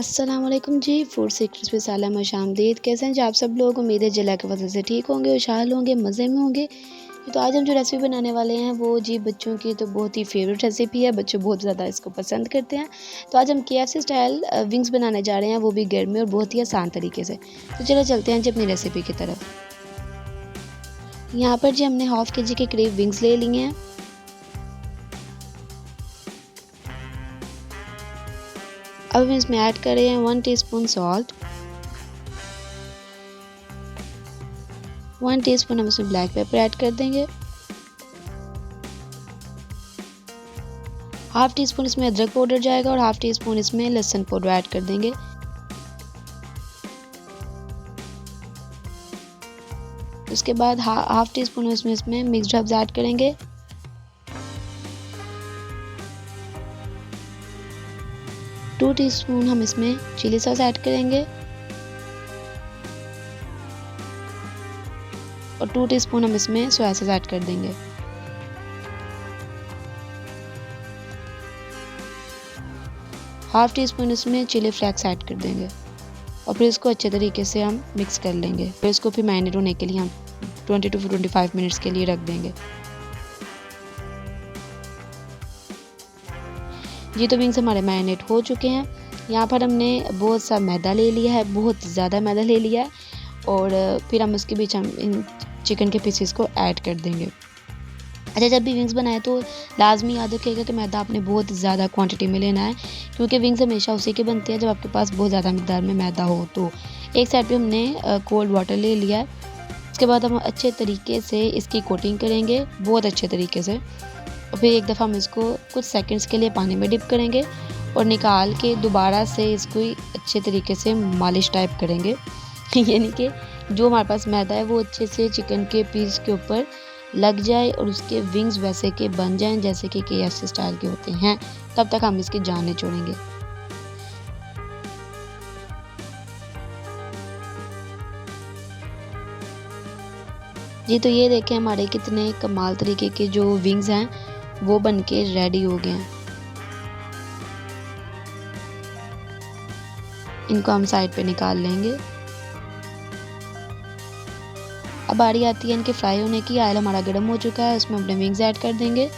अस्सलाम वालेकुम जी। Food secrets में साला खुशामदीद। कैसे हैं जी आप सब लोग? उम्मीद है जिला के वजह से ठीक होंगे, खुशहाल होंगे, मज़े में होंगे। तो आज हम जो रेसिपी बनाने वाले हैं वो जी बच्चों की तो बहुत ही फेवरेट रेसिपी है। बच्चे बहुत ज़्यादा इसको पसंद करते हैं। तो आज हम KFC स्टाइल विंग्स बनाने जा रहे हैं, वो भी घर में और बहुत ही आसान तरीके से। तो चलो चलते हैं जी अपनी रेसिपी की तरफ। यहाँ पर जी हमने हाफ़ KG के करीब विंग्स ले लिए हैं। अब हम इसमें ऐड कर रहे हैं 1 टीस्पून सॉल्ट, 1 टीस्पून हम इसमें ब्लैक पेपर ऐड कर देंगे, हाफ़ टी स्पून इसमें अदरक पाउडर जाएगा और हाफ़ टी स्पून इसमें लहसुन पाउडर ऐड कर देंगे। उसके बाद हाफ़ टी स्पून इसमें मिक्स्ड हर्ब्स ऐड करेंगे, टू टीस्पून हम इसमें चिली सॉस ऐड करेंगे और 2 टीस्पून हम इसमें सोया सॉस ऐड कर देंगे। हाफ़ टी स्पून इसमें चिली फ्लेक्स ऐड कर देंगे और फिर इसको अच्छे तरीके से हम मिक्स कर लेंगे। फिर इसको फिर मैरिनेट होने के लिए हम 20 to 25 मिनट्स के लिए रख देंगे। ये तो विंग्स हमारे मैरिनेट हो चुके हैं। यहाँ पर हमने बहुत सा मैदा ले लिया है, बहुत ज़्यादा मैदा ले लिया है और फिर हम उसके बीच हम इन चिकन के पीसेस को ऐड कर देंगे। अच्छा, जब भी विंग्स बनाए तो लाजमी याद रखिएगा कि मैदा आपने बहुत ज़्यादा क्वांटिटी में लेना है, क्योंकि विंग्स हमेशा उसी के बनते हैं जब आपके पास बहुत ज़्यादा मिकदार में मैदा हो। तो एक साइड पे हमने कोल्ड वाटर ले लिया है। उसके बाद हम अच्छे तरीके से इसकी कोटिंग करेंगे, बहुत अच्छे तरीके से, और फिर एक दफ़ा हम इसको कुछ सेकंड्स के लिए पानी में डिप करेंगे और निकाल के दोबारा से इसको अच्छे तरीके से मालिश टाइप करेंगे यानी कि जो हमारे पास मैदा है वो अच्छे से चिकन के पीस के ऊपर लग जाए और उसके विंग्स वैसे के बन जाएं जैसे कि KFC स्टाइल के होते हैं। तब तक हम इसके जान निचोड़ेंगे। जी तो ये देखें हमारे कितने कमाल तरीके के जो विंग्स हैं वो बनके रेडी हो गए हैं। इनको हम साइड पे निकाल लेंगे। अब बारी आती है इनके फ्राई होने की। ऑयल हमारा गर्म हो चुका है, उसमें अपने विंग्स ऐड कर देंगे।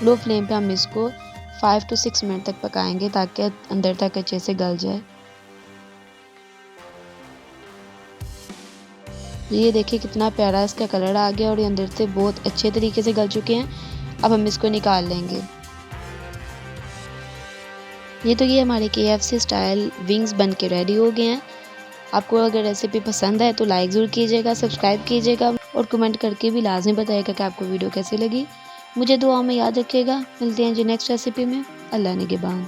लो फ्लेम पे हम इसको 5 to 6 मिनट तक पकाएंगे ताकि अंदर तक अच्छे से गल जाए। ये देखिए कितना प्यारा इसका कलर आ गया और ये अंदर से बहुत अच्छे तरीके से गल चुके हैं। अब हम इसको निकाल लेंगे। ये हमारे KFC स्टाइल विंग्स बन के रेडी हो गए हैं। आपको अगर रेसिपी पसंद है तो लाइक ज़रूर कीजिएगा, सब्सक्राइब कीजिएगा और कमेंट करके भी लाजमी बताइएगा कि आपको वीडियो कैसी लगी। मुझे दुआ में याद रखिएगा। मिलते हैं जी नेक्स्ट रेसिपी में। अल्लाह निगहबान।